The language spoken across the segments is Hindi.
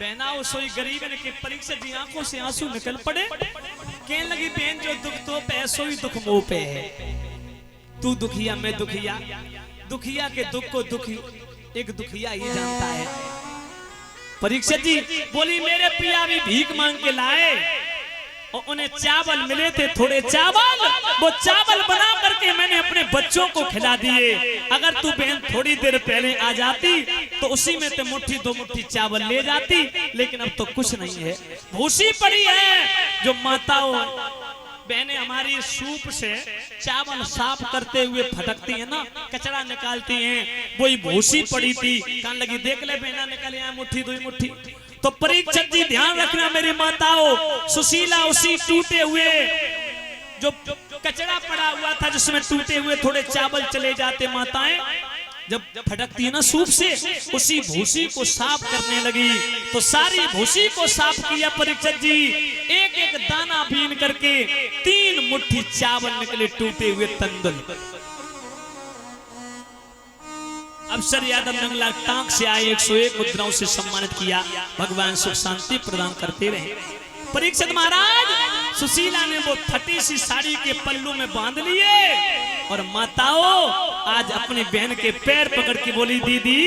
बहना सोई गरीब के परीक्षा जी आंखों से आंसू निकल पड़े। कहने लगी बहन जो दुख तो पे सोई दुख मोह पे है। तू दुखिया मैं दुखिया, दुखिया के दुख को दुखी एक दुखिया ही जानता है। परीक्षित जी बोली मेरे पिया भी भीख मांग के लाए और उन्हें चावल मिले थे, थोड़े चावल, वो चावल बना करके मैंने अपने बच्चों को खिला दिए। अगर तू बहन थोड़ी देर पहले आ जाती तो उसी में ते मुट्ठी दो मुट्ठी चावल ले जाती, लेकिन अब तो कुछ नहीं है। भूसी पड़ी है जो माताओं बहनें हमारी सूप से चावल साफ करते हुए फटकती है ना, कचरा निकालती हैं, वही भूसी पड़ी थी। कान लगी देख ले बहना निकल आया मुट्ठी दो मुट्ठी। तो परीक्षित जी ध्यान रखना मेरी माताओं, सुशीला उसी टूटे हुए जो कचरा पड़ा हुआ था जिसमें टूटे हुए थोड़े चावल चले जाते, माताएं जब फटकती है ना सूप से, उसी भूसी को साफ करने लगी। तो सारी भूसी को साफ किया परीक्षित जी, एक एक दाना बीन करके 3 मुट्ठी चावल निकले टूटे हुए तंदुल। अफसर यादव नंगला टांग से आए 101 मुद्राओं से सम्मानित किया। भगवान सुख शांति प्रदान करते रहे। परीक्षित महाराज सुशीला ने वो फटी सी साड़ी के पल्लू में बांध लिए और माताओं आज अपनी बहन के पैर पकड़ के बोली दीदी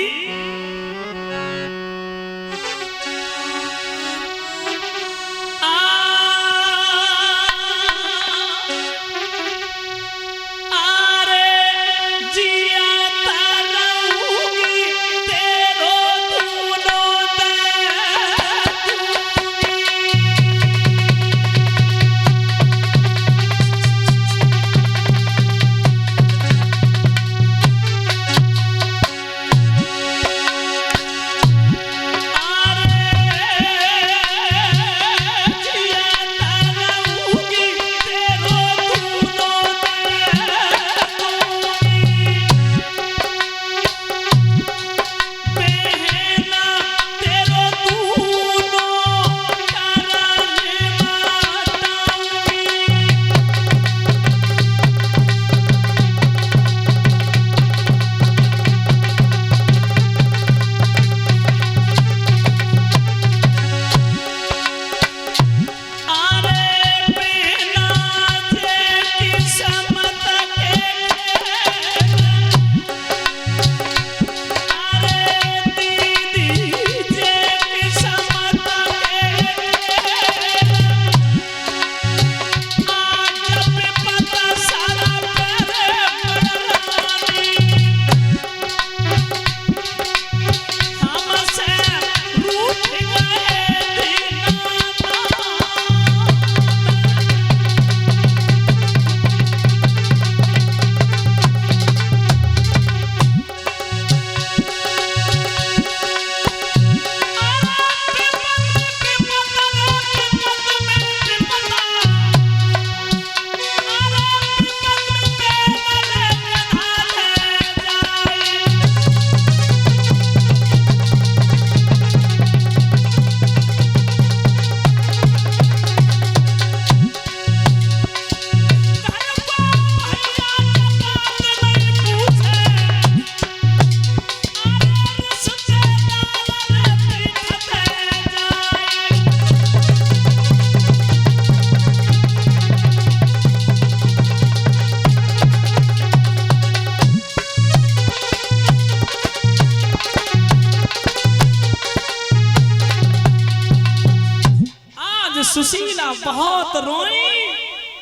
सुशीला बहुत रोई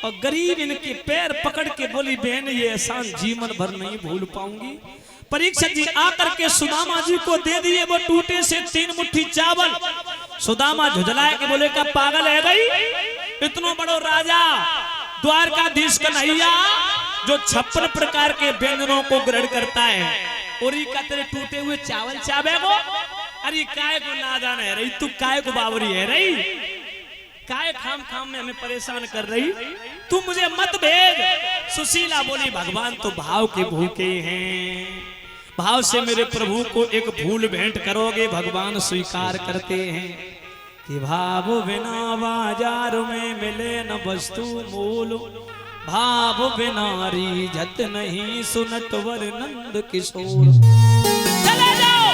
और गरीब इनके पैर पकड़ के बोली बहन ये एहसान जीवन भर नहीं भूल पाऊंगी। परीक्षित जी आकर के सुदामा जी को दे दिए वो टूटे से 3 मुट्ठी चावल। सुदामा झुझलाए के बोले का पागल है गई, इतनो बड़ो राजा द्वारकाधीश कन्हैया जो 56 प्रकार के व्यंजनों को ग्रहण करता है, और का तेरे टूटे हुए चावल चावे को, अरे काय को नादान है रही तू, काय को बावरी है रही, काय खाम खाम में हमें परेशान कर रही, तू मुझे मत भेज। सुशीला बोली भगवान तो भाव के भूखे हैं, भाव से मेरे प्रभु को एक फूल भेंट करोगे भगवान स्वीकार करते हैं कि भाव बिना बाजार में मिले न वस्तु मूल, भाव बिना रीझत नहीं सुनत वर नंद किशोर। चले जाओ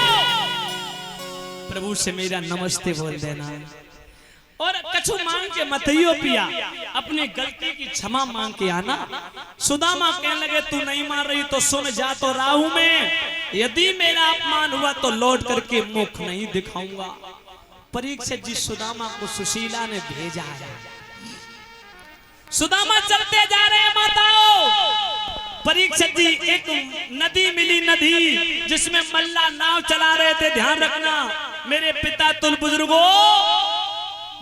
प्रभु से मेरा नमस्ते बोल देना। और कछु मांग के मतइयो पिया, अपनी गलती की क्षमा मांग के आना। सुदामा कहने लगे तू नहीं मान रही तो सुन, जा तो राहु में, यदि मेरा अपमान हुआ तो लौट करके मुख नहीं दिखाऊंगा। परीक्षित जी सुदामा को सुशीला ने भेजा है। सुदामा चलते जा रहे हैं माताओं। परीक्षित जी एक नदी मिली, नदी जिसमें मल्ला नाव चला रहे थे। ध्यान रखना मेरे पिता तुल बुजुर्गों,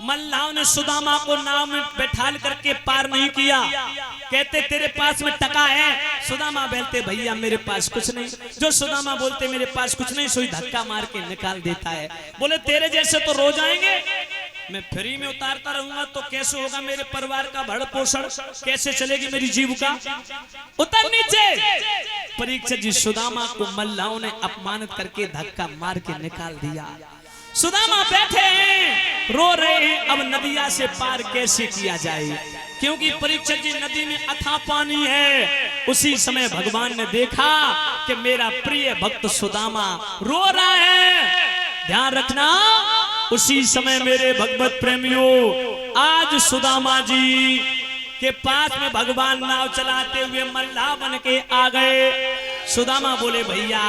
मल्लाहों ने सुदामा को नाव में बैठाल करके पार नहीं किया। कहते तेरे पास में टका है, सुदामा बोलते भैया मेरे पास कुछ नहीं। जो सुदामा बोलते मेरे पास कुछ नहीं, सोई धक्का मार के निकाल देता है। बोले तेरे जैसे तो रोज आएंगे, मैं फ्री में उतारता रहूंगा तो कैसे होगा मेरे परिवार का भरण पोषण, कैसे चलेगी मेरी जीविका। उतर नीचे। परीक्षित जी सुदामा को मल्लाहों ने अपमानित करके धक्का मार के निकाल दिया। सुदामा बैठे हैं, रो रहे हैं, अब नदिया से पार कैसे किया जाए, क्योंकि परीक्षित जी नदी में अथाह पानी है। उसी समय भगवान ने देखा कि मेरा प्रिय भक्त सुदामा रो रहा है। ध्यान रखना, उसी समय मेरे भगवत प्रेमियों, आज सुदामा जी के पास में भगवान नाव चलाते हुए मल्लाह बन के आ गए। सुदामा बोले भैया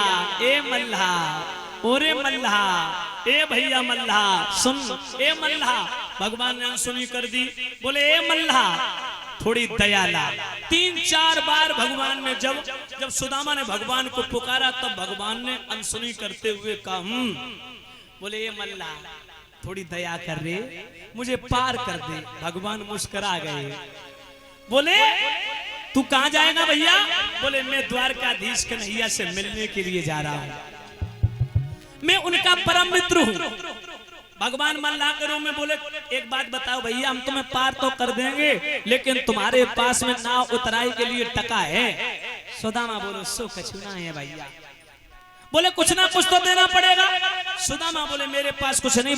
ए मल्लाह, ओरे मल्लाह, ए भैया मल्लाह सुन, ए मल्लाह। भगवान ने अनसुनी कर दी। बोले ए मल्लाह थोड़ी दया ला। 3-4 बार भगवान ने जब सुदामा ने भगवान को पुकारा तब भगवान ने अनसुनी करते हुए कहा बोले ए मल्लाह थोड़ी दया कर रे, मुझे पार कर दे। भगवान मुस्कुरा गए। बोले तू कहां जाएगा भैया? बोले मैं द्वारकाधीश कन्हैया से मिलने के लिए जा रहा हूं, मैं उनका परम मित्र हूं। भगवान मल्लाह के रूप में बोले एक बात बताओ भैया, हम तुम्हें पार तो कर देंगे लेकिन तुम्हारे पास में नाव उतराई के लिए टका है? सुदामा बोलो सो कछुना है भैया। बोले कुछ ना कुछ तो देना पड़ेगा। सुदामा बोले मेरे पास कुछ नहीं।